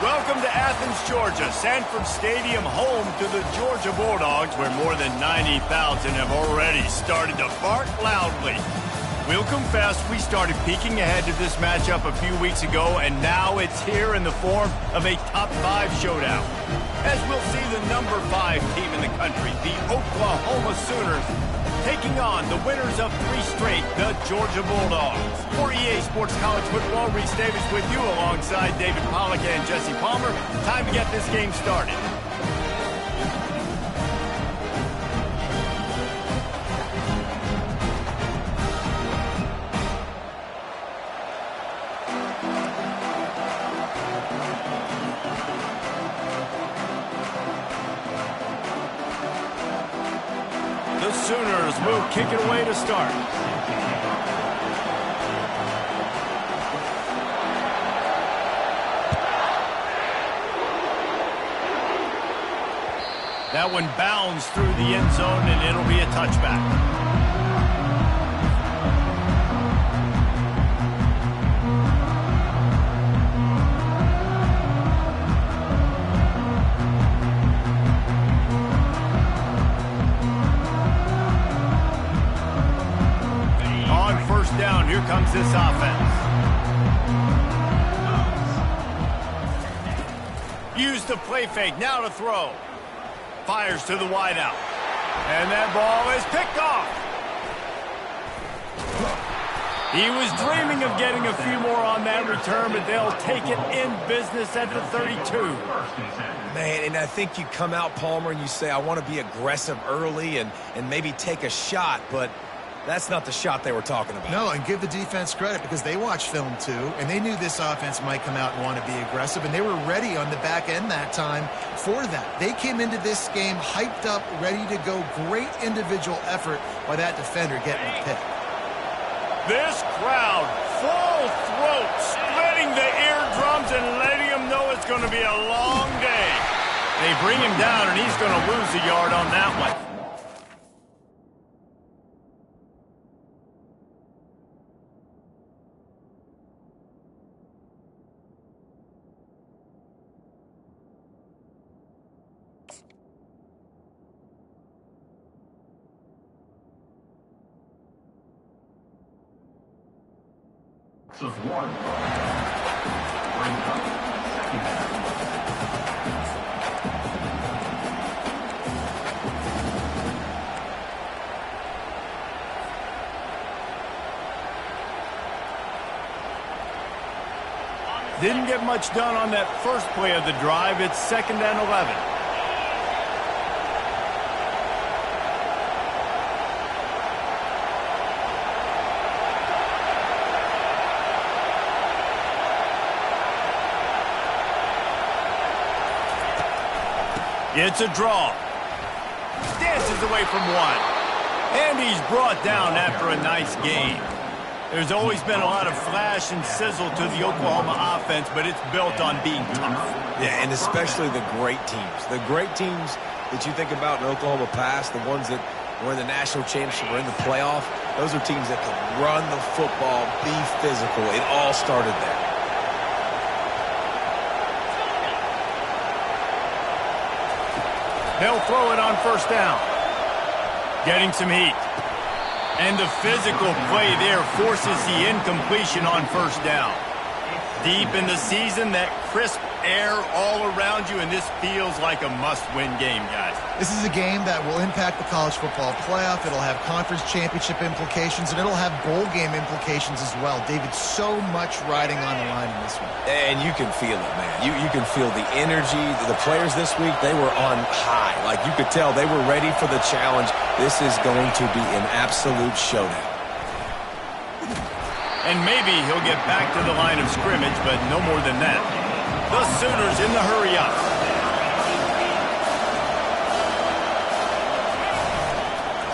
Welcome to Athens, Georgia, Sanford Stadium, home to the Georgia Bulldogs, where more than 90,000 have already started to bark loudly. We'll confess we started peeking ahead to this matchup a few weeks ago, and now it's here in the form of a top-5 showdown. As we'll see the number 5 team in the country, the Oklahoma Sooners, taking on the winners of 3 straight, the Georgia Bulldogs. For EA Sports College Football, Reese Davis with you alongside David Pollack and Jesse Palmer. Time to get this game started. The Sooners will kick it away to start. That one bounds through the end zone, and it'll be a touchback. On first down, here comes this offense. Use the play fake, now to throw. Fires to the wideout. And that ball is picked off. He was dreaming of getting a few more on that return, but they'll take it in business at the 32. Man, and I think you come out, Palmer, and you say, I want to be aggressive early and maybe take a shot, but that's not the shot they were talking about. No, and give the defense credit because they watched film too, and they knew this offense might come out and want to be aggressive, and they were ready on the back end that time for that. They came into this game hyped up, ready to go. Great individual effort by that defender getting the pick. This crowd, full throat, splitting the eardrums and letting him know it's going to be a long day. They bring him down, and he's going to lose a yard on that one. Of 1. Bring up second down. Didn't get much done on that first play of the drive. It's 2nd and 11. It's a draw. Dances away from one. And he's brought down after a nice gain. There's always been a lot of flash and sizzle to the Oklahoma offense, but it's built on being tough. Yeah, and especially the great teams. The great teams that you think about in Oklahoma past, the ones that were in the national championship or in the playoff, those are teams that can run the football, be physical. It all started there. They'll throw it on first down. Getting some heat. And the physical play there forces the incompletion on first down. Deep in the season, that crisp air all around you, and this feels like a must-win game, guys. This is a game that will impact the college football playoff. It'll have conference championship implications, and it'll have bowl game implications as well. David, so much riding on the line in this one. And you can feel it, man. You can feel the energy. The players this week, they were on high. Like, you could tell they were ready for the challenge. This is going to be an absolute showdown. And maybe he'll get back to the line of scrimmage, but no more than that. The Sooners in the hurry-up.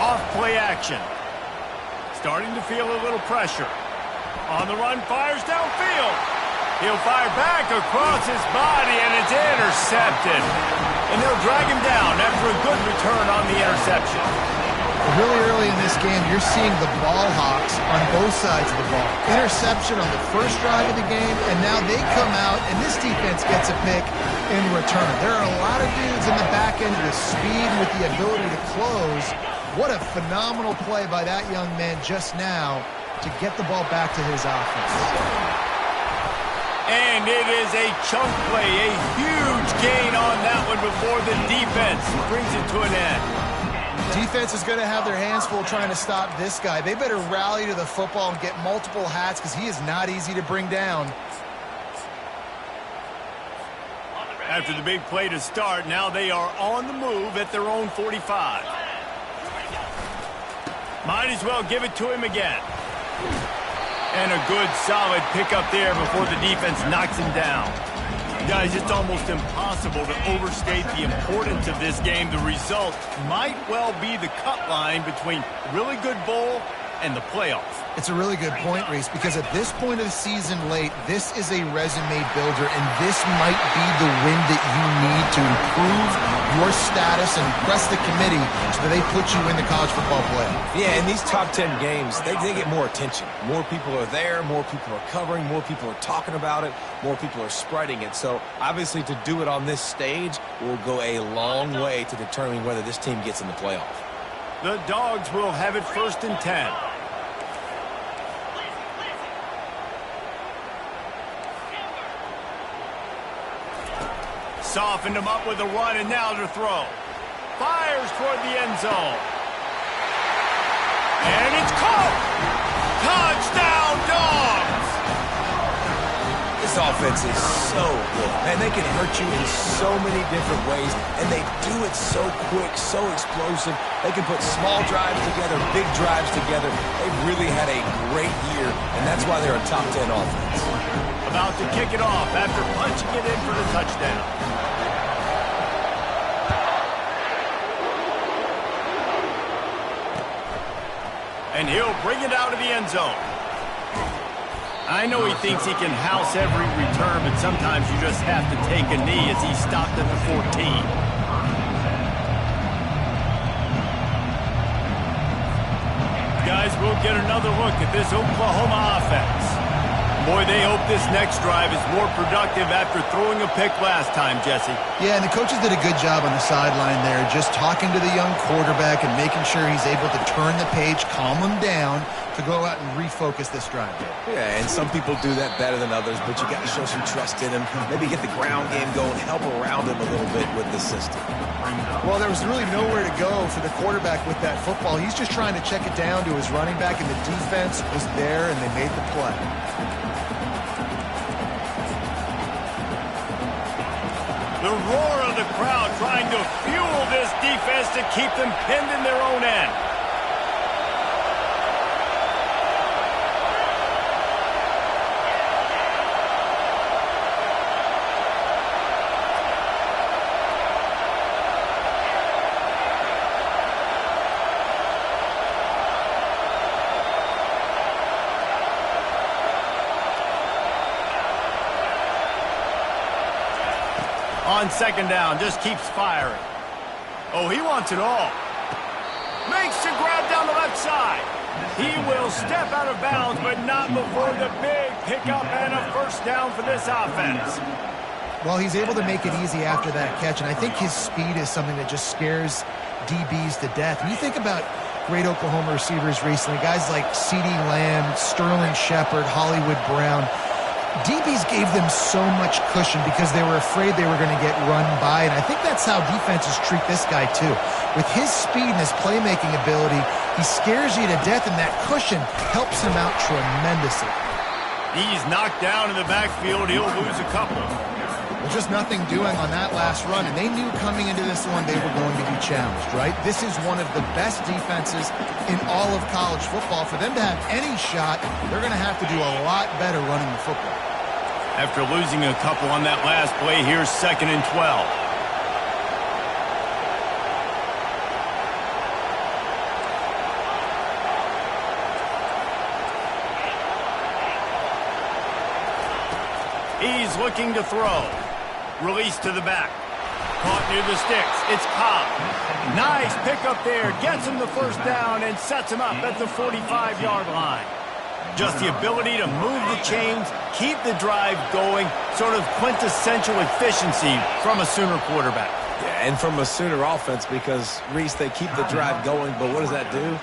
Off-play action. Starting to feel a little pressure. On the run, fires downfield. He'll fire back across his body, and it's intercepted. And they'll drag him down after a good return on the interception. Really early in this game, you're seeing the ball hawks on both sides of the ball. Interception on the first drive of the game, and now they come out, and this defense gets a pick in return. There are a lot of dudes in the back end with speed and with the ability to close. What a phenomenal play by that young man just now to get the ball back to his offense. And it is a chunk play, a huge gain on that one before the defense brings it to an end. Defense is going to have their hands full trying to stop this guy. They better rally to the football and get multiple hats because he is not easy to bring down. After the big play to start, now they are on the move at their own 45. Might as well give it to him again. And a good, solid pickup there before the defense knocks him down. Guys, it's almost impossible to overstate the importance of this game. The result might well be the cut line between really good bowl and the playoffs. It's a really good point, Reese, because at this point of the season late, this is a resume builder, and this might be the win that you need to improve your status and impress the committee so that they put you in the college football playoff. Yeah, in these top 10 games, they get more attention. More people are there, more people are covering, more people are talking about it, more people are spreading it. So, obviously, to do it on this stage will go a long way to determining whether this team gets in the playoff. The Dogs will have it 1st and 10. Softened him up with a run, and now to throw. Fires toward the end zone. And it's caught! Touchdown, Dogs! This offense is so good. Man, they can hurt you in so many different ways, and they do it so quick, so explosive. They can put small drives together, big drives together. They've really had a great year, and that's why they're a top 10 offense. About to kick it off after punching it in for the touchdown. And he'll bring it out of the end zone. I know he thinks he can house every return, but sometimes you just have to take a knee as he stopped at the 14. Guys, we'll get another look at this Oklahoma offense. Boy, they hope this next drive is more productive after throwing a pick last time, Jesse. Yeah, and the coaches did a good job on the sideline there, just talking to the young quarterback and making sure he's able to turn the page, calm him down, to go out and refocus this drive. Yeah, and some people do that better than others, but you got to show some trust in him. Maybe get the ground game going, help around him a little bit with the system. Well, there was really nowhere to go for the quarterback with that football. He's just trying to check it down to his running back, and the defense was there, and they made the play. The roar of the crowd trying to fuel this defense to keep them pinned in their own end. On 2nd down, just keeps firing. Oh, he wants it all. Makes the grab down the left side. He will step out of bounds, but not before the big pickup and a 1st down for this offense. Well, he's able to make it easy after that catch, and I think his speed is something that just scares DBs to death. When you think about great Oklahoma receivers recently, guys like CeeDee Lamb, Sterling Shepard, Hollywood Brown, DBs gave them so much cushion because they were afraid they were going to get run by, and I think that's how defenses treat this guy too. With his speed and his playmaking ability, he scares you to death, and that cushion helps him out tremendously. He's knocked down in the backfield. He'll lose a couple. There's just nothing doing on that last run, and they knew coming into this one they were going to be challenged, right? This is one of the best defenses in all of college football. For them to have any shot, they're going to have to do a lot better running the football. After losing a couple on that last play, here's 2nd and 12. He's looking to throw. Release to the back. Caught near the sticks. It's Cobb. Nice pickup there. Gets him the first down and sets him up at the 45-yard line. Just the ability to move the chains, keep the drive going, sort of quintessential efficiency from a Sooner quarterback. Yeah, and from a Sooner offense because, Reese, they keep the drive going, but what does that do?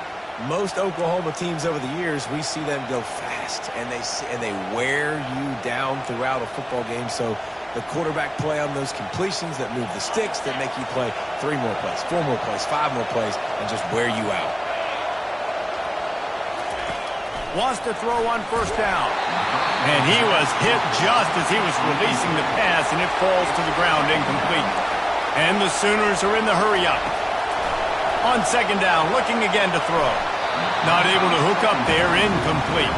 Most Oklahoma teams over the years, we see them go fast, and they wear you down throughout a football game. So the quarterback play on those completions that move the sticks, that make you play 3 more plays, 4 more plays, 5 more plays, and just wear you out. Wants to throw on first down. And he was hit just as he was releasing the pass, and it falls to the ground incomplete. And the Sooners are in the hurry-up. On second down, looking again to throw. Not able to hook up there, incomplete.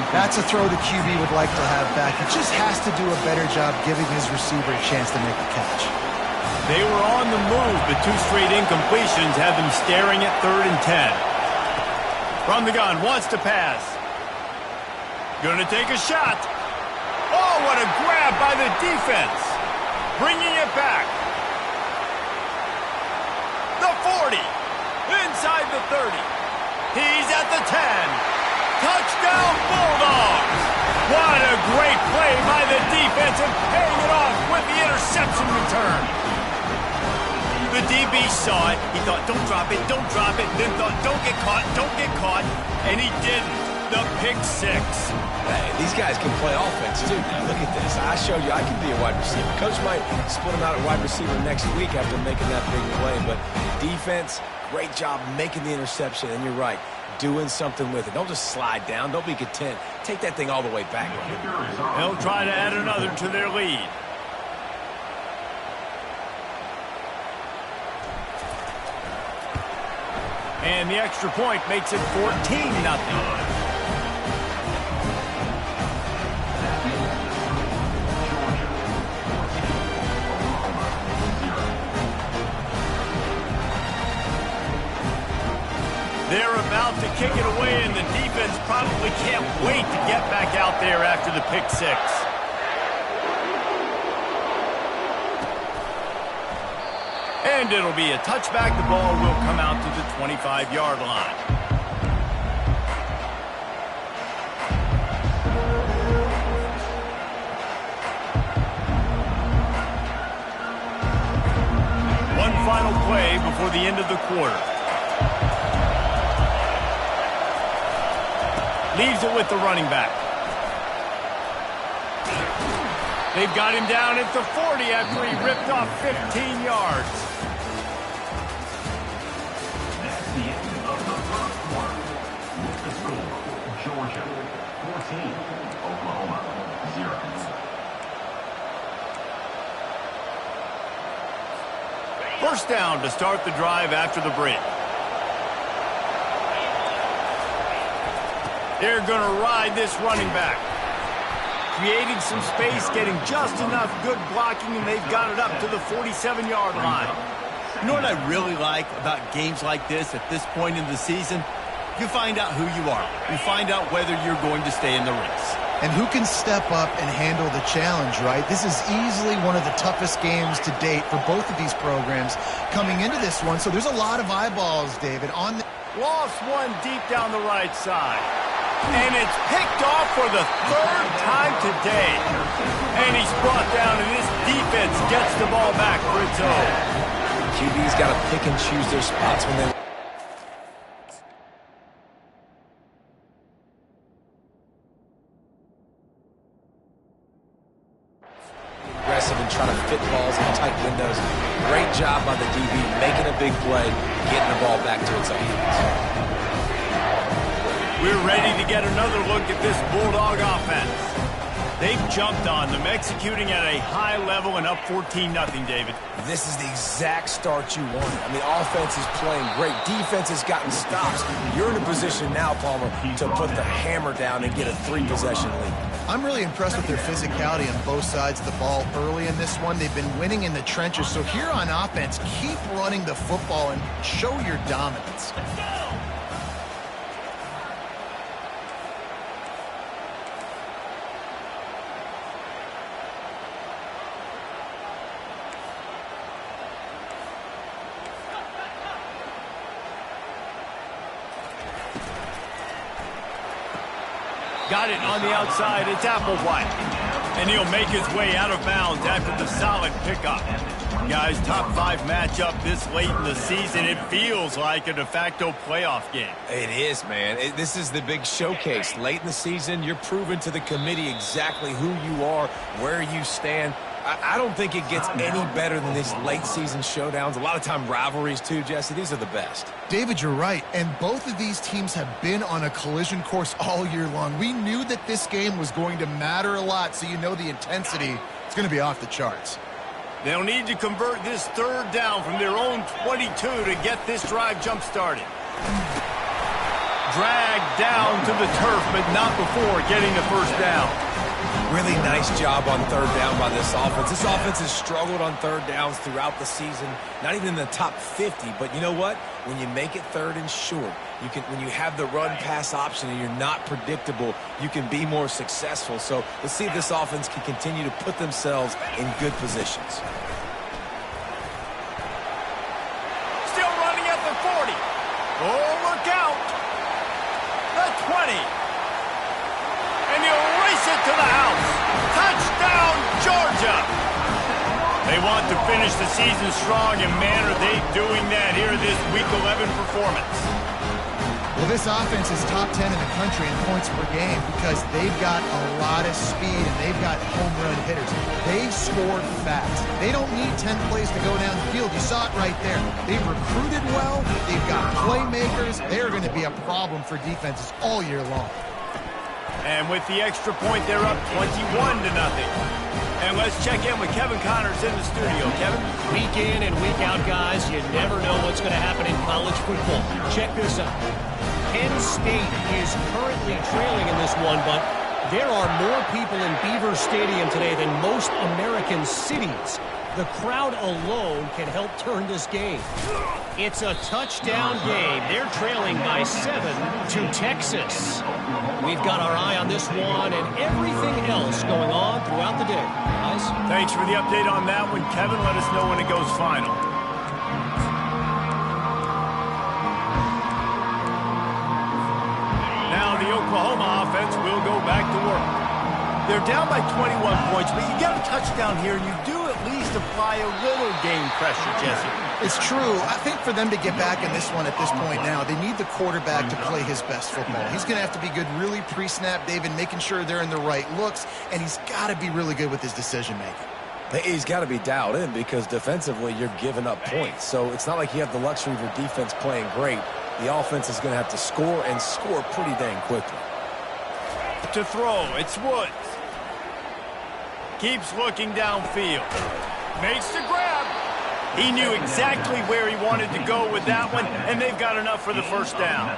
That's a throw the QB would like to have back. He just has to do a better job giving his receiver a chance to make the catch. They were on the move, but 2 straight incompletions had them staring at 3rd and 10. From the gun, wants to pass. Gonna take a shot. Oh, what a grab by the defense. Bringing it back. The 40. Inside the 30. He's at the 10. Touchdown Bulldogs. What a great play by the defense and paying it off with the interception return. The DB saw it. He thought, don't drop it, then thought, don't get caught, and he didn't. The pick 6. Hey, these guys can play offense, too. Now, look at this. I showed you I can be a wide receiver. Coach might split him out at wide receiver next week after making that big play, but defense, great job making the interception, and you're right, doing something with it. Don't just slide down. Don't be content. Take that thing all the way back. They'll try to add another to their lead. And the extra point makes it 14-0. They're about to kick it away, and the defense probably can't wait to get back out there after the pick 6. And it'll be a touchback. The ball will come out to the 25-yard line. One final play before the end of the quarter. Leaves it with the running back. They've got him down at the 40 after he ripped off 15 yards. That's the end of the first quarter. The score, Georgia 14, Oklahoma 0. First down to start the drive after the break. They're going to ride this running back. Creating some space, getting just enough good blocking, and they've got it up to the 47-yard line. You know what I really like about games like this at this point in the season? You find out who you are. You find out whether you're going to stay in the race. And who can step up and handle the challenge, right? This is easily one of the toughest games to date for both of these programs coming into this one. So there's a lot of eyeballs, David, on the... Lost one deep down the right side. And it's picked off for the 3rd time today. And he's brought down, and this defense gets the ball back for its own. QB's got to pick and choose their spots when they... aggressive and trying to fit balls in tight windows. Great job by the DB, making a big play, getting the ball back to its own hands. We're ready to get another look at this Bulldog offense. They've jumped on them, executing at a high level and up 14-0, David. This is the exact start you wanted. I mean, offense is playing great. Defense has gotten stops. You're in a position now, Palmer, to put the hammer down and get a 3-possession lead. I'm really impressed with their physicality on both sides of the ball early in this one. They've been winning in the trenches. So here on offense, keep running the football and show your dominance. Got it on the outside. It's Applewhite. And he'll make his way out of bounds after the solid pickup. Guys, top 5 matchup this late in the season. It feels like a de facto playoff game. It is, man. This is the big showcase. Late in the season, you're proving to the committee exactly who you are, where you stand. I don't think it gets any better than these late season showdowns. A lot of time rivalries too, Jesse. These are the best. David, you're right. And both of these teams have been on a collision course all year long. We knew that this game was going to matter a lot, so you know the intensity is going to be off the charts. They'll need to convert this 3rd down from their own 22 to get this drive jump-started. Dragged down to the turf, but not before getting the 1st down. Really nice job on 3rd down by this offense. This offense has struggled on 3rd downs throughout the season. Not even in the top 50, but you know what? When you make it 3rd and short, when you have the run-pass option and you're not predictable, you can be more successful. So let's see if this offense can continue to put themselves in good positions. Still running at the 40. Oh, look out. The 20. And he'll race it to the house. Touchdown, Georgia. They want to finish the season strong, and man, are they doing that here this Week 11 performance. Well, this offense is top 10 in the country in points per game because they've got a lot of speed and they've got home run hitters. They score fast. They don't need 10 plays to go down the field. You saw it right there. They've recruited well. They've got playmakers. They're going to be a problem for defenses all year long. And with the extra point, they're up 21-0. And let's check in with Kevin Connors in the studio. Kevin? Week in and week out, guys, you never know what's going to happen in college football. Check this out. Penn State is currently trailing in this one, but there are more people in Beaver Stadium today than most American cities. The crowd alone can help turn this game. It's a touchdown game. They're trailing by 7 to Texas. We've got our eye on this one and everything else going on throughout the day. Guys? Thanks for the update on that one, Kevin. Let us know when it goes final. Now the Oklahoma offense will go back to work. They're down by 21 points, but you get a touchdown here, and you do at least apply a little game pressure, Jesse. It's true. I think for them to get back in this one at this point now, they need the quarterback to play his best football. He's going to have to be good really pre-snap, David, making sure they're in the right looks, and he's got to be really good with his decision-making. He's got to be dialed in because defensively you're giving up points. So it's not like you have the luxury of your defense playing great. The offense is going to have to score and score pretty dang quickly. To throw, it's Woods. Keeps looking downfield. Makes the grab. He knew exactly where he wanted to go with that one, and they've got enough for the 1st down.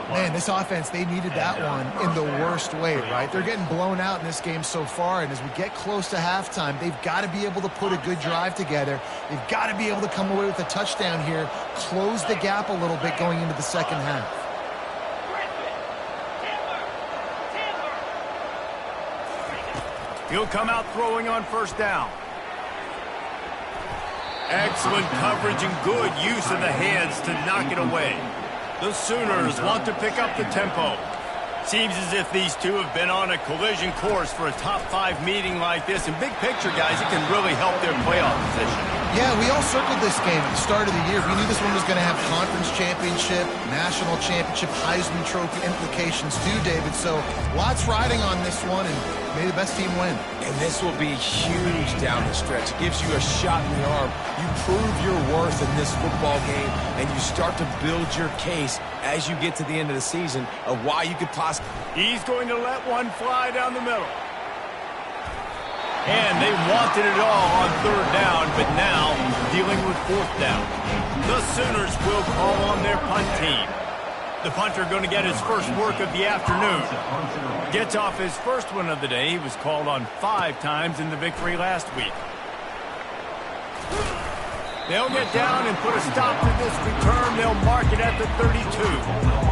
Man, this offense, they needed that one in the worst way, right? They're getting blown out in this game so far, and as we get close to halftime, they've got to be able to put a good drive together. They've got to be able to come away with a touchdown here, close the gap a little bit going into the second half. He'll come out throwing on 1st down. Excellent coverage and good use of the hands to knock it away. The Sooners want to pick up the tempo. Seems as if these two have been on a collision course for a top 5 meeting like this. And big picture, guys, it can really help their playoff position. Yeah, we all circled this game at the start of the year. We knew this one was going to have conference championship, national championship, Heisman Trophy implications too, David. So lots riding on this one, and may the best team win. And this will be huge down the stretch. It gives you a shot in the arm. You prove your worth in this football game, and you start to build your case as you get to the end of the season of why you could possibly... He's going to let one fly down the middle. And they wanted it all on 3rd down, but now dealing with 4th down. The Sooners will call on their punt team. The punter going to get his first work of the afternoon. Gets off his first one of the day. He was called on 5 times in the victory last week. They'll get down and put a stop to this return. They'll mark it at the 32.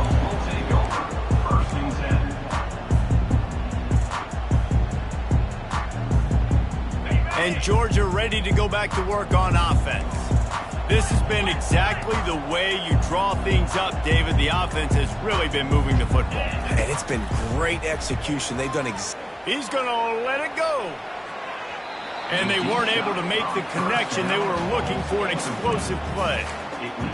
And Georgia ready to go back to work on offense. This has been exactly the way you draw things up, David. The offense has really been moving the football. And it's been great execution. They've done He's going to let it go. And they weren't able to make the connection. They were looking for an explosive play.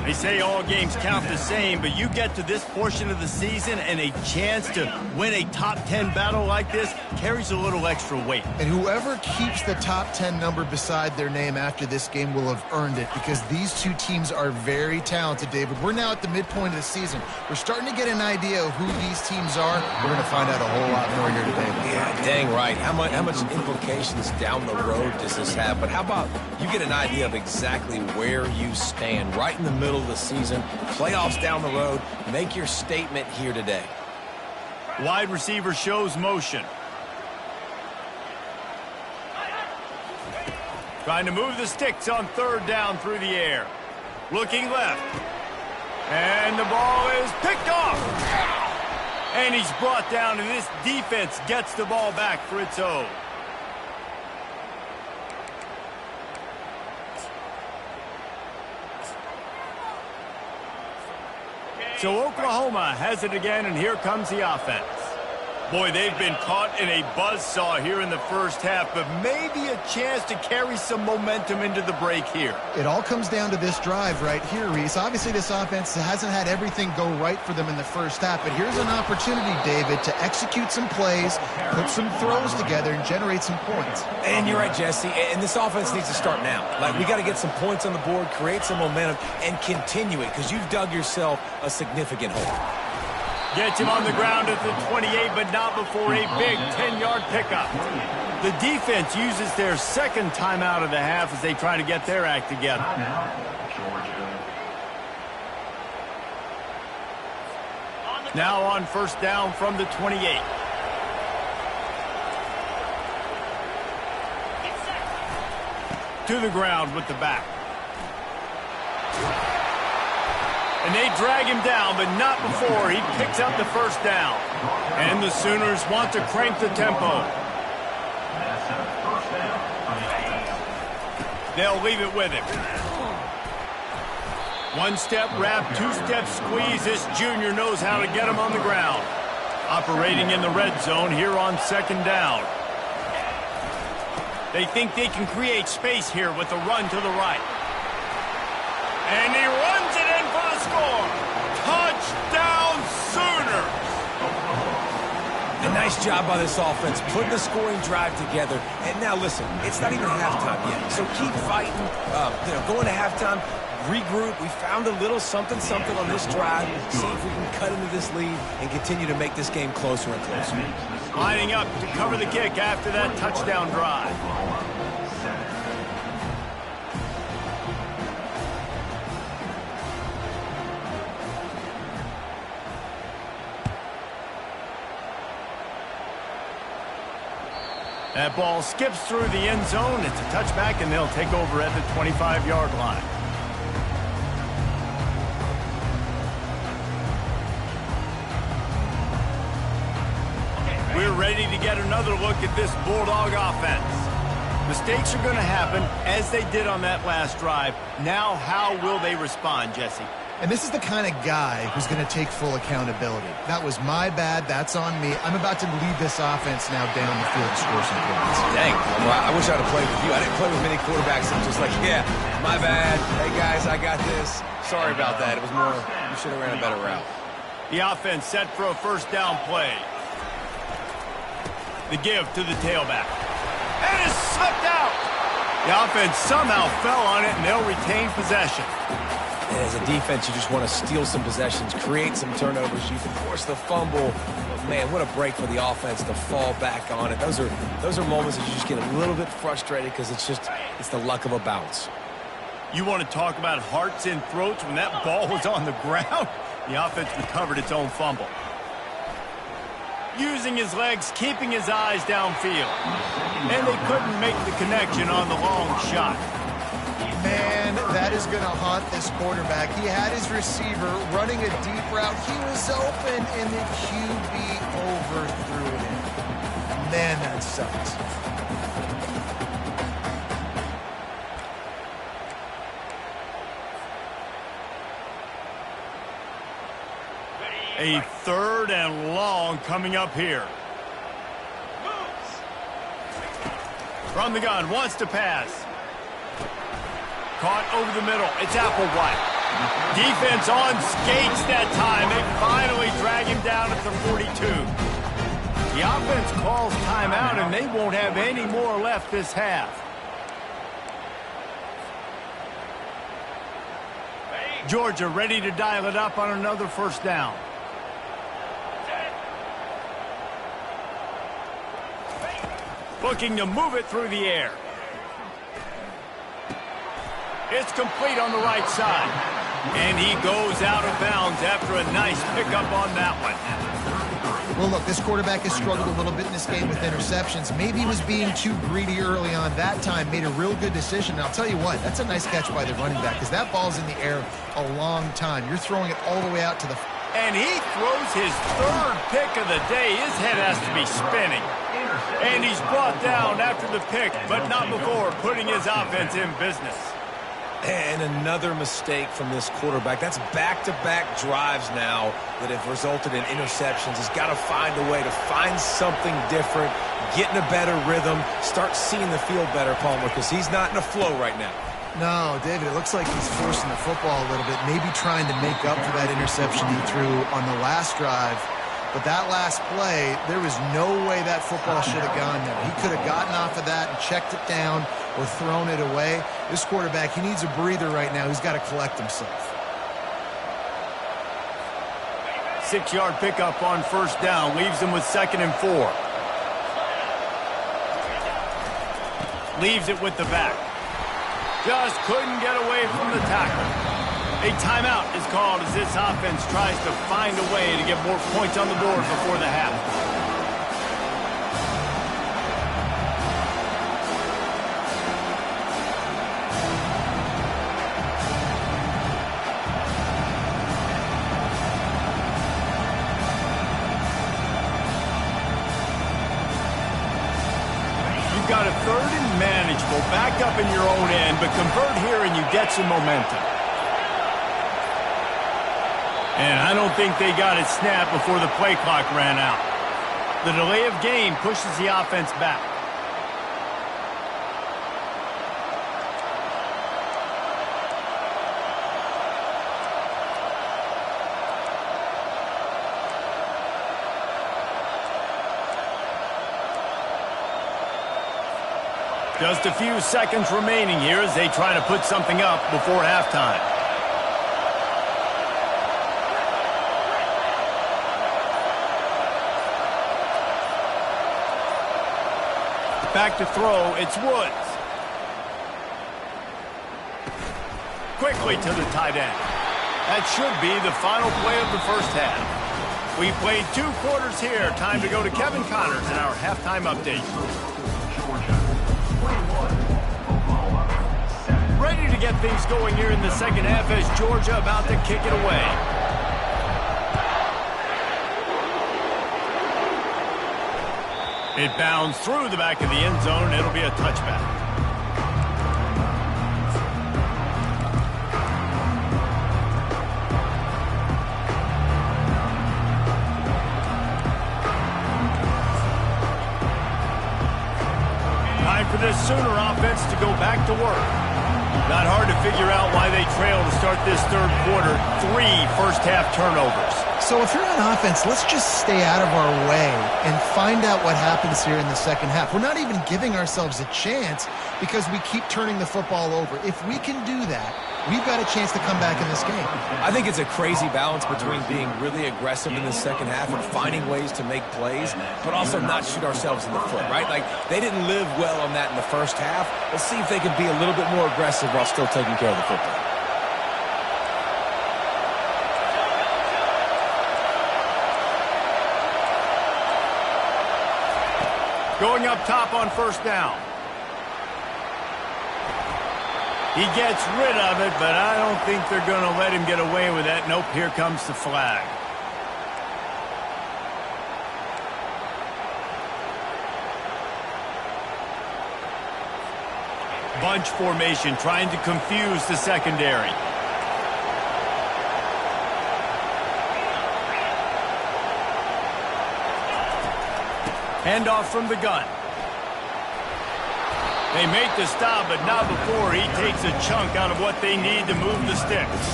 They say all games count the same, but you get to this portion of the season and a chance to win a top 10 battle like this carries a little extra weight. And whoever keeps the top 10 number beside their name after this game will have earned it, because these two teams are very talented, David. We're now at the midpoint of the season. We're starting to get an idea of who these teams are. We're going to find out a whole lot more here today. Yeah, dang right. How much implications down the road does this have? But how about you get an idea of exactly where you stand right in the middle of the season, playoffs down the road. Make your statement here today. Wide receiver shows motion. Trying to move the sticks on third down through the air. Looking left. And the ball is picked off. And he's brought down, and this defense gets the ball back for its own. So Oklahoma has it again, and here comes the offense. Boy, they've been caught in a buzzsaw here in the first half, but maybe a chance to carry some momentum into the break here. It all comes down to this drive right here, Reese. Obviously, this offense hasn't had everything go right for them in the first half, but here's an opportunity, David, to execute some plays, put some throws together, and generate some points. And you're right, Jesse, and this offense needs to start now. Like, we got to get some points on the board, create some momentum, and continue it, because you've dug yourself a significant hole. Gets him on the ground at the 28, but not before a big 10-yard pickup. The defense uses their second timeout of the half as they try to get their act together. Now on first down from the 28. To the ground with the back. And they drag him down, but not before he picks up the first down. And the Sooners want to crank the tempo. They'll leave it with him. One-step wrap, two-step squeeze. This junior knows how to get him on the ground. Operating in the red zone here on second down. They think they can create space here with a run to the right. And he runs it in for the score. Touchdown, Sooners! A nice job by this offense, putting the scoring drive together. And now, listen, it's not even halftime yet. So keep fighting, going to halftime, regroup. We found a little something on this drive. See if we can cut into this lead and continue to make this game closer and closer. Lining up to cover the kick after that touchdown drive. That ball skips through the end zone. It's a touchback, and they'll take over at the 25-yard line. We're ready to get another look at this Bulldog offense. Mistakes are going to happen, as they did on that last drive. Now, how will they respond, Jesse? And this is the kind of guy who's going to take full accountability. That was my bad. That's on me. I'm about to lead this offense now down the field to score some points. Dang, well, I wish I'd have played with you. I didn't play with many quarterbacks that just like, yeah, my bad. Hey, guys, I got this. Sorry about that. It was more, you should have ran a better route. The offense set for a first down play. The give to the tailback. And it's slipped out. The offense somehow fell on it, and they'll retain possession. As a defense, you just want to steal some possessions, create some turnovers. You can force the fumble. But man, what a break for the offense to fall back on it. Those are moments that you just get a little bit frustrated because it's the luck of a bounce. You want to talk about hearts and throats when that ball was on the ground? The offense recovered its own fumble. Using his legs, keeping his eyes downfield. And they couldn't make the connection on the long shot. Man, that is going to haunt this quarterback. He had his receiver running a deep route. He was open, and the QB overthrew it. Man, that sucks. A 3rd and long coming up here. From the gun, wants to pass. Caught over the middle. It's Applewhite. Defense on skates that time. They finally drag him down at the 42. The offense calls timeout, and they won't have any more left this half. Georgia ready to dial it up on another 1st down. Looking to move it through the air. It's complete on the right side. And he goes out of bounds after a nice pickup on that one. Well, look, this quarterback has struggled a little bit in this game with interceptions. Maybe he was being too greedy early on. That time made a real good decision. And I'll tell you what, that's a nice catch by the running back because that ball's in the air a long time. You're throwing it all the way out to the... And he throws his 3rd pick of the day. His head has to be spinning. And he's brought down after the pick, but not before putting his offense in business. And another mistake from this quarterback. That's back-to-back drives now that have resulted in interceptions. He's got to find a way to find something different, get in a better rhythm, start seeing the field better, Palmer, because he's not in a flow right now. No, David, it looks like he's forcing the football a little bit, maybe trying to make up for that interception he threw on the last drive. But that last play, there was no way that football should have gone there. He could have gotten off of that and checked it down or thrown it away. This quarterback, he needs a breather right now. He's got to collect himself. 6-yard pickup on 1st down. Leaves him with 2nd and 4. Leaves it with the back. Just couldn't get away from the tackle. A timeout is called as this offense tries to find a way to get more points on the board before the half. You've got a 3rd and manageable back up in your own end, but convert here and you get some momentum. And I don't think they got it snapped before the play clock ran out. The delay of game pushes the offense back. Just a few seconds remaining here as they try to put something up before halftime. Back to throw, it's Woods. Quickly to the tight end. That should be the final play of the 1st half. We played 2 quarters here. Time to go to Kevin Connors in our halftime update. Ready to get things going here in the 2nd half as Georgia about to kick it away. It bounds through the back of the end zone. It'll be a touchback. Time for this Sooner offense to go back to work. Not hard to figure out why they trail to start this 3rd quarter. 3 first-half turnovers. So if you're on offense, let's just stay out of our way and find out what happens here in the 2nd half. We're not even giving ourselves a chance because we keep turning the football over. If we can do that, we've got a chance to come back in this game. I think it's a crazy balance between being really aggressive in the 2nd half and finding ways to make plays, but also not shoot ourselves in the foot, right? Like, they didn't live well on that in the 1st half. Let's see if they can be a little bit more aggressive while still taking care of the football. Going up top on 1st down. He gets rid of it, but I don't think they're going to let him get away with that. Nope, here comes the flag. Bunch formation, trying to confuse the secondary. Handoff from the gun. They make the stop, but not before he takes a chunk out of what they need to move the sticks.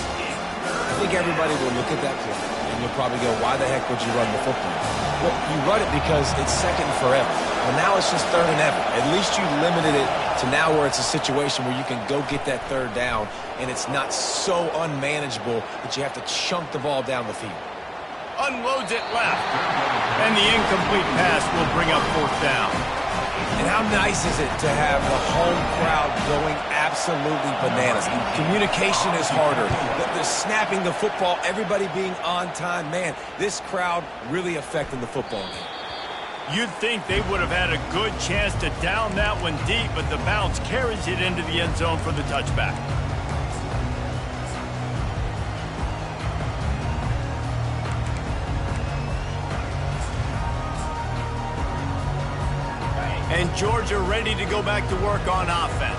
I think everybody will look at that play, and you'll probably go, why the heck would you run the football? Well, you run it because it's second and forever. Well, now it's just third and ever. At least you limited it to now where it's a situation where you can go get that third down, and it's not so unmanageable that you have to chunk the ball down the field. Unloads it left. And the incomplete pass will bring up fourth down. And how nice is it to have the home crowd going absolutely bananas? Communication is harder. The snapping the football, everybody being on time. Man, this crowd really affecting the football game. You'd think they would have had a good chance to down that one deep, but the bounce carries it into the end zone for the touchback. And Georgia ready to go back to work on offense.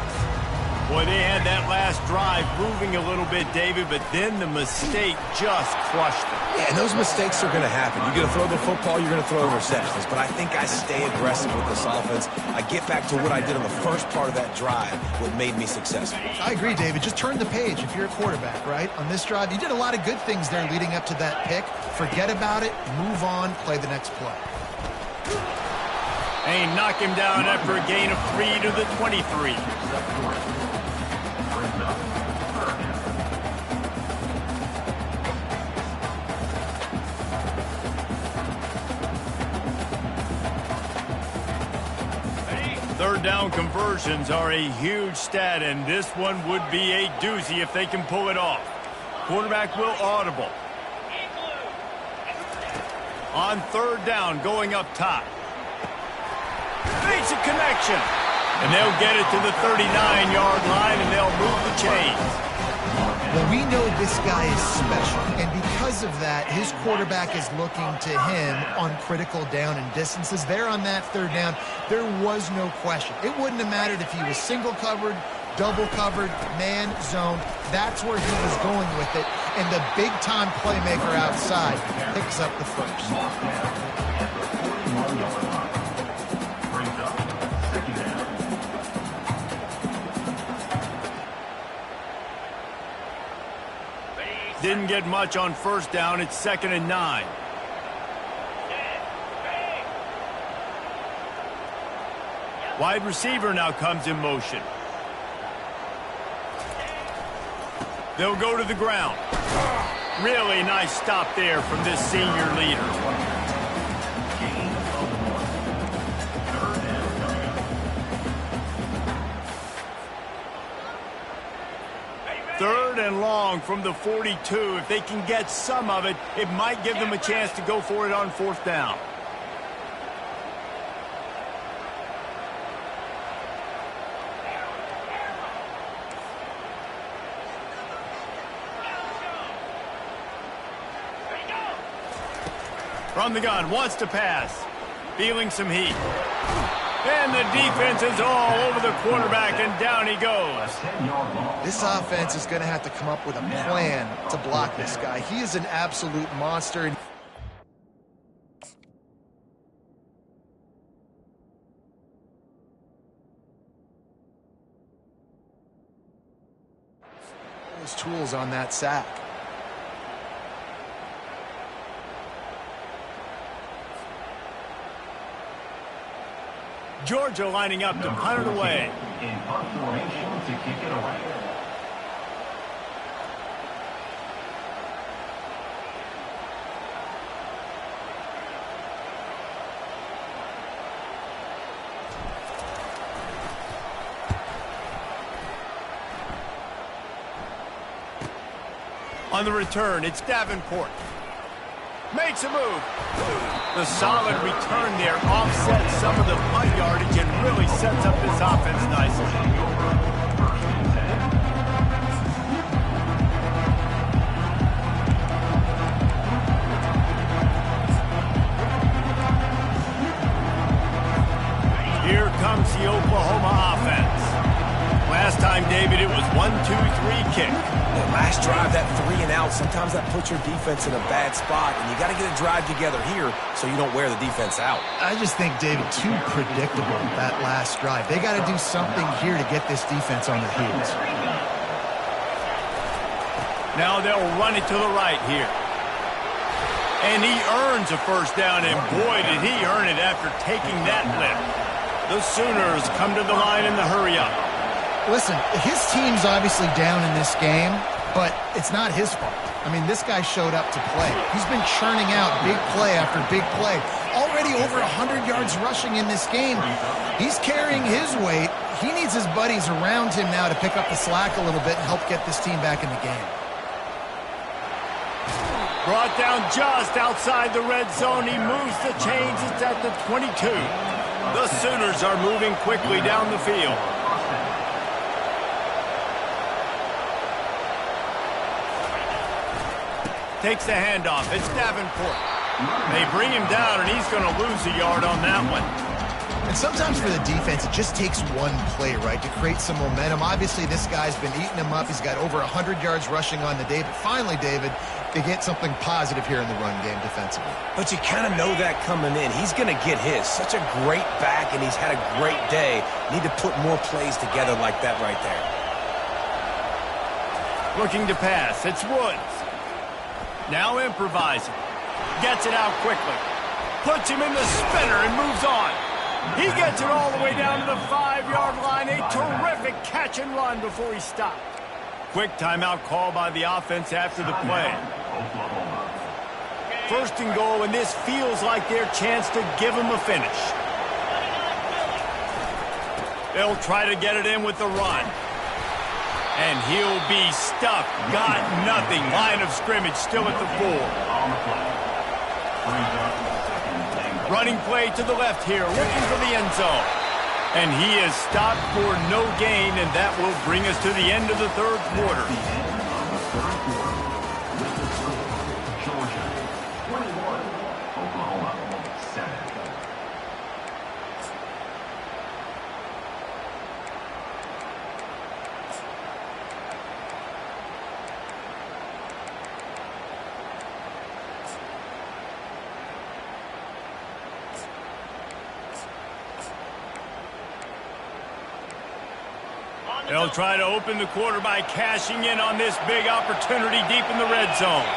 Boy, they had that last drive moving a little bit, David, but then the mistake just crushed them. Yeah, and those mistakes are going to happen. You're going to throw the football, you're going to throw interceptions. But I think I stay aggressive with this offense. I get back to what I did on the first part of that drive, what made me successful. I agree, David. Just turn the page if you're a quarterback, right? On this drive, you did a lot of good things there leading up to that pick. Forget about it, move on, play the next play. And knock him down after a gain of 3 to the 23. Third down conversions are a huge stat, and this one would be a doozy if they can pull it off. Quarterback will audible. On third down, going up top. Makes a connection. And they'll get it to the 39-yard line, and they'll move the chains. Well, we know this guy is special, and because of that, his quarterback is looking to him on critical down and distances. There on that third down, there was no question. It wouldn't have mattered if he was single covered, double covered, man, zone. That's where he was going with it, and the big-time playmaker outside picks up the first. Didn't get much on first down. It's 2nd and 9. Wide receiver now comes in motion. They'll go to the ground. Really nice stop there from this senior leader. Third and long from the 42. If they can get some of it, it might give them a chance to go for it on fourth down. From the gun, wants to pass. Feeling some heat. And the defense is all over the quarterback, and down he goes. This offense is going to have to come up with a plan to block this guy. He is an absolute monster. Those tools on that sack. Georgia lining up to punt it away. In punt formation to kick it away. On the return, it's Davenport. Makes a move. The solid return there offsets some of the punt yardage and really sets up this offense nicely. Here comes the Oklahoma offense. Last time, David, it was 1-2-3 kick. That last drive, that 3 and out, sometimes that puts your defense in a bad spot, and you got to get a drive together here so you don't wear the defense out. I just think, David, too predictable, that last drive. They got to do something here to get this defense on their heels. Now they'll run it to the right here. And he earns a first down, and boy, did he earn it after taking that lift. The Sooners come to the line in the hurry-up. Listen, his team's obviously down in this game, but it's not his fault. I mean, this guy showed up to play. He's been churning out big play after big play. Already over 100 yards rushing in this game. He's carrying his weight. He needs his buddies around him now to pick up the slack a little bit and help get this team back in the game. Brought down just outside the red zone. He moves the chains. It's at the 22. The Sooners are moving quickly down the field. Takes the handoff. It's Davenport. They bring him down, and he's going to lose a yard on that one. And sometimes for the defense, it just takes one play, right, to create some momentum. Obviously, this guy's been eating him up. He's got over 100 yards rushing on the day. But finally, David, they get something positive here in the run game defensively. But you kind of know that coming in. He's going to get his. Such a great back, and he's had a great day. Need to put more plays together like that right there. Looking to pass. It's Woods. Now improvising. Gets it out quickly. Puts him in the spinner and moves on. He gets it all the way down to the 5-yard line. A terrific catch and run before he stopped. Quick timeout call by the offense after the play. First and goal, and this feels like their chance to give him a finish. They'll try to get it in with the run. And he'll be stuffed. Got nothing. Line of scrimmage still at the 4. Running play to the left here, looking for the end zone. And he is stopped for no gain, and that will bring us to the end of the third quarter. Georgia 21, Oklahoma 7. They'll try to open the quarter by cashing in on this big opportunity deep in the red zone.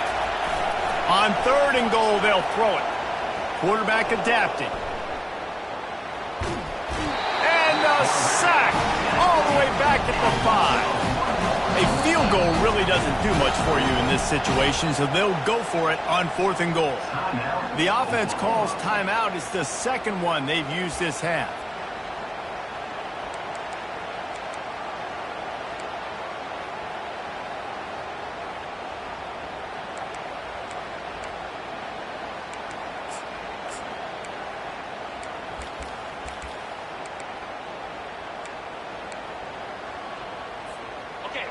On third and goal, they'll throw it. Quarterback adapting. And a sack all the way back at the 5. A field goal really doesn't do much for you in this situation, so they'll go for it on fourth and goal. The offense calls timeout. It's the second one they've used this half.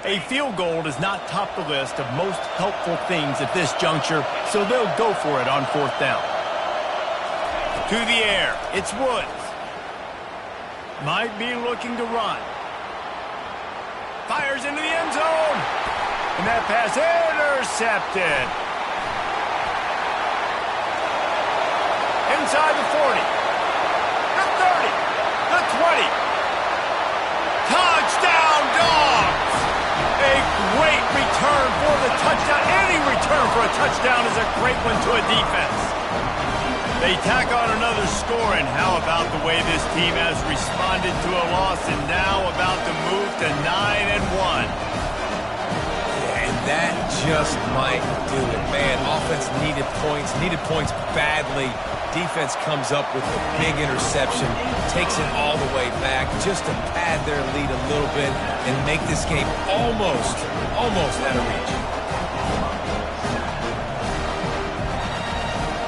A field goal does not top the list of most helpful things at this juncture, so they'll go for it on fourth down. To the air, it's Woods. Might be looking to run. Fires into the end zone. And that pass intercepted. Inside the 40. The 30. The 20. Touchdown, Dogs! A great return for the touchdown. Any return for a touchdown is a great one to a defense. They tack on another score, and how about the way this team has responded to a loss and now about to move to 9-1. And that just might do it. Man, offense needed points badly. Defense comes up with a big interception, takes it all the way back just to pad their lead a little bit and make this game almost out of reach.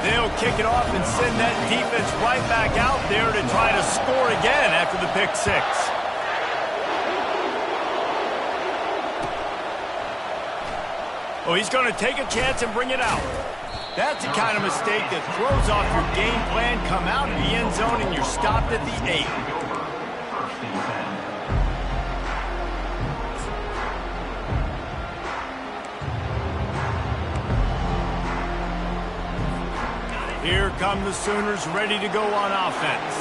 They'll kick it off and send that defense right back out there to try to score again after the pick six. Oh, he's going to take a chance and bring it out. That's the kind of mistake that throws off your game plan. Come out of the end zone and you're stopped at the 8. come the Sooners ready to go on offense.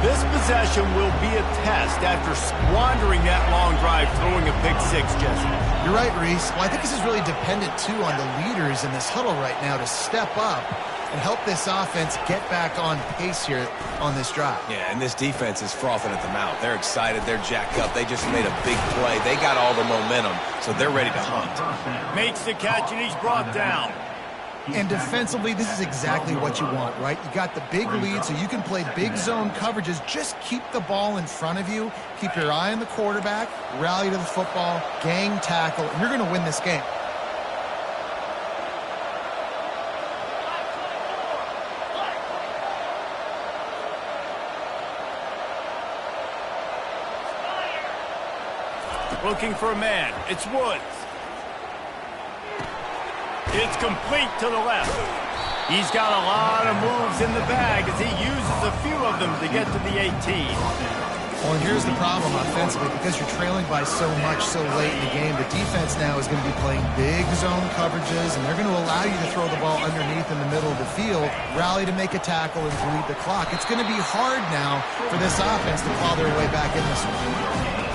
This possession will be a test after squandering that long drive throwing a pick six, Jesse. You're right, Reese. Well, I think this is really dependent, too, on the leaders in this huddle right now to step up and help this offense get back on pace here on this drive. Yeah, and this defense is frothing at the mouth. They're excited. They're jacked up. They just made a big play. They got all the momentum, so they're ready to hunt. Makes the catch, and he's brought down. And defensively, this is exactly what you want, right? You got the big lead, so you can play big zone coverages. Just keep the ball in front of you. Keep your eye on the quarterback. Rally to the football. Gang tackle. And you're going to win this game. Looking for a man. It's Woods. It's complete to the left. He's got a lot of moves in the bag as he uses a few of them to get to the 18. Well, and here's the problem offensively. Because you're trailing by so much so late in the game, the defense now is going to be playing big zone coverages, and they're going to allow you to throw the ball underneath in the middle of the field, rally to make a tackle, and bleed the clock. It's going to be hard now for this offense to claw their way back in this one.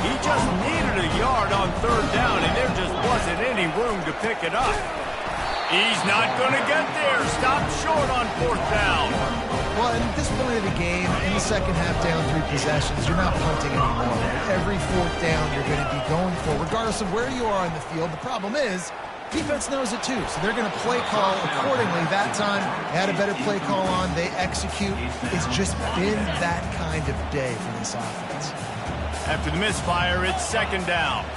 He just needed a yard on third down, and there just wasn't any room to pick it up. He's not going to get there. Stop short on fourth down. Well, at this point of the game, in the second half down 3 possessions, you're not punting anymore. Every fourth down you're going to be going for, regardless of where you are on the field. The problem is, defense knows it too, so they're going to play call accordingly. That time, they had a better play call on. They execute. It's just been that kind of day for this offense. After the misfire, it's second down.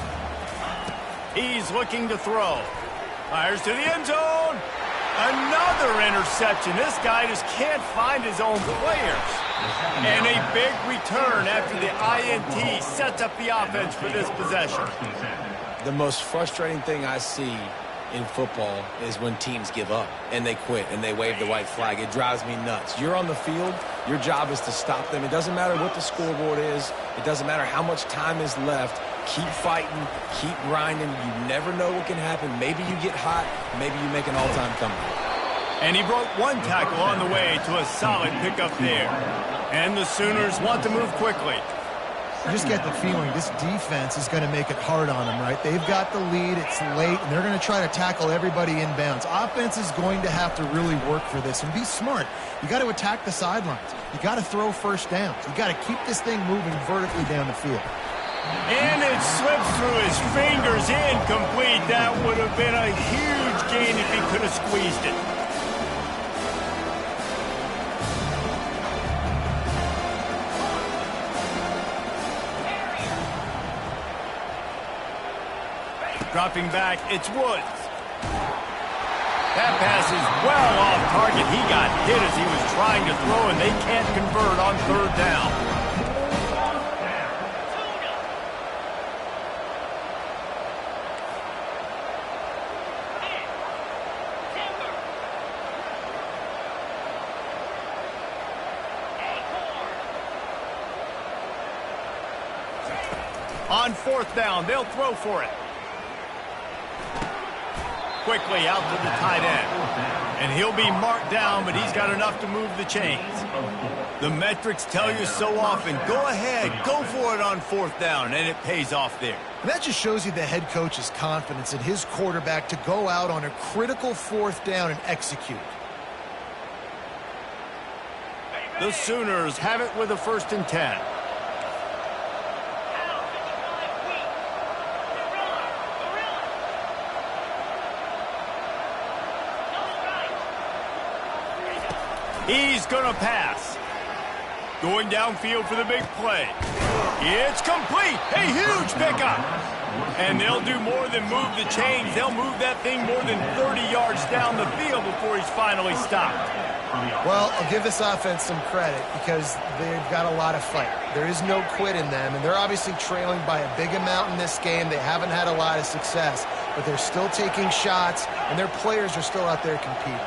He's looking to throw. Fires to the end zone. Another interception. This guy just can't find his own players. And a big return after the INT sets up the offense for this possession. The most frustrating thing I see in football is when teams give up and they quit and they wave the white flag. It drives me nuts. You're on the field. Your job is to stop them. It doesn't matter what the scoreboard is. It doesn't matter how much time is left. Keep fighting. Keep grinding. You never know what can happen. Maybe you get hot. Maybe you make an all-time comeback. And he broke one tackle on the way to a solid pickup there. And the Sooners want to move quickly. You just get the feeling this defense is going to make it hard on them, right? They've got the lead. It's late, and they're going to try to tackle everybody inbounds. Offense is going to have to really work for this and be smart. You got to attack the sidelines. You got to throw first downs. You got to keep this thing moving vertically down the field. And it slips through his fingers, incomplete. That would have been a huge gain if he could have squeezed it. Dropping back, it's Woods. That pass is well off target. He got hit as he was trying to throw, and they can't convert on third down. On fourth down, they'll throw for it. Quickly out to the tight end. And he'll be marked down, but he's got enough to move the chains. The metrics tell you so often, go ahead, go for it on fourth down, and it pays off there. And that just shows you the head coach's confidence in his quarterback to go out on a critical fourth down and execute. The Sooners have it with a 1st and 10. He's going to pass. Going downfield for the big play. It's complete. A huge pickup. And they'll do more than move the chains. They'll move that thing more than 30 yards down the field before he's finally stopped. Well, I'll give this offense some credit because they've got a lot of fight. There is no quit in them, and they're obviously trailing by a big amount in this game. They haven't had a lot of success, but they're still taking shots, and their players are still out there competing.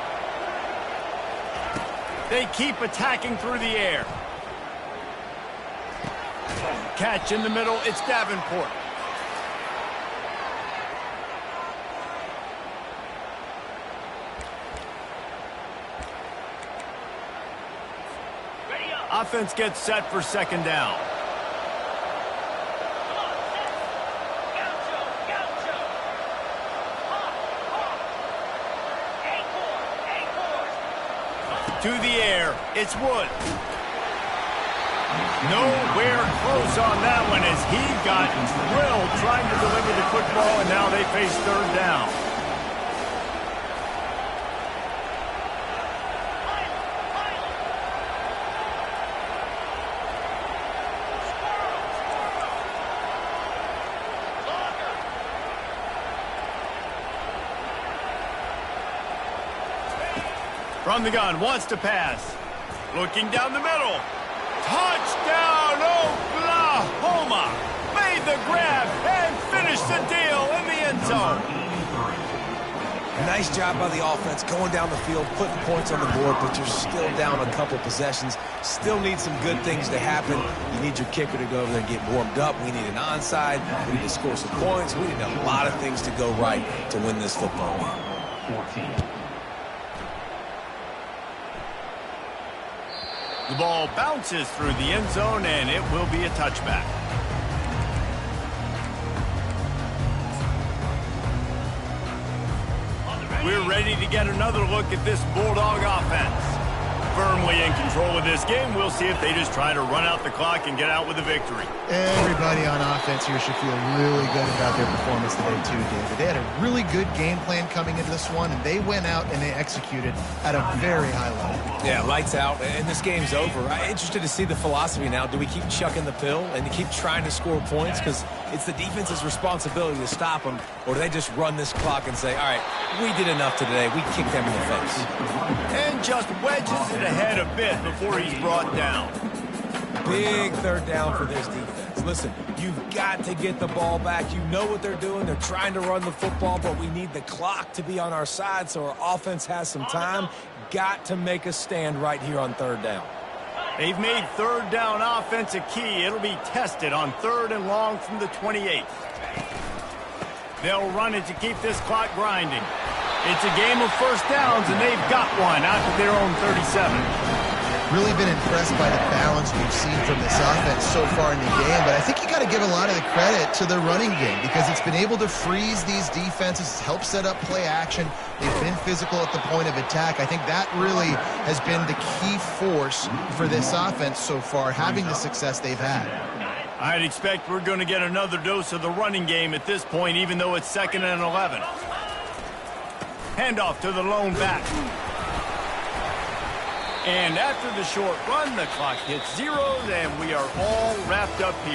They keep attacking through the air. Catch in the middle, it's Davenport. offense gets set for second down. To the air, it's Wood. Nowhere close on that one as he got drilled trying to deliver the football, and now they face third down. From the gun, wants to pass. Looking down the middle. Touchdown, Oklahoma! Made the grab and finished the deal in the end zone. Nice job by the offense going down the field, putting points on the board, but you're still down a couple possessions. Still need some good things to happen. You need your kicker to go over there and get warmed up. We need an onside. We need to score some points. We need a lot of things to go right to win this football game. 14. The ball bounces through the end zone, and it will be a touchback. We're ready to get another look at this Bulldog offense. Firmly in control of this game. We'll see if they just try to run out the clock and get out with a victory. Everybody on offense here should feel really good about their performance today, too, David. They had a really good game plan coming into this one, and they went out and they executed at a very high level. Yeah, lights out, and this game's over. I'm interested to see the philosophy now. Do we keep chucking the pill and keep trying to score points? Because it's the defense's responsibility to stop them, or do they just run this clock and say, all right, we did enough today. We kicked them in the face. And just wedges it ahead a bit before he's brought down. Big third down for this defense. Listen, you've got to get the ball back. You know what they're doing. They're trying to run the football, but we need the clock to be on our side so our offense has some time. Got to make a stand right here on third down. They've made third down offense a key. It'll be tested on 3rd and long from the 28. They'll run it to keep this clock grinding. It's a game of first downs, and they've got one out to their own 37. Really been impressed by the balance we've seen from this offense so far in the game, but I think you got to give a lot of the credit to the running game because it's been able to freeze these defenses, help set up play action. They've been physical at the point of attack. I think that really has been the key force for this offense so far, having the success they've had. I'd expect we're going to get another dose of the running game at this point, even though it's 2nd and 11. Handoff to the lone back. And after the short run, the clock hits zeros, and we are all wrapped up here.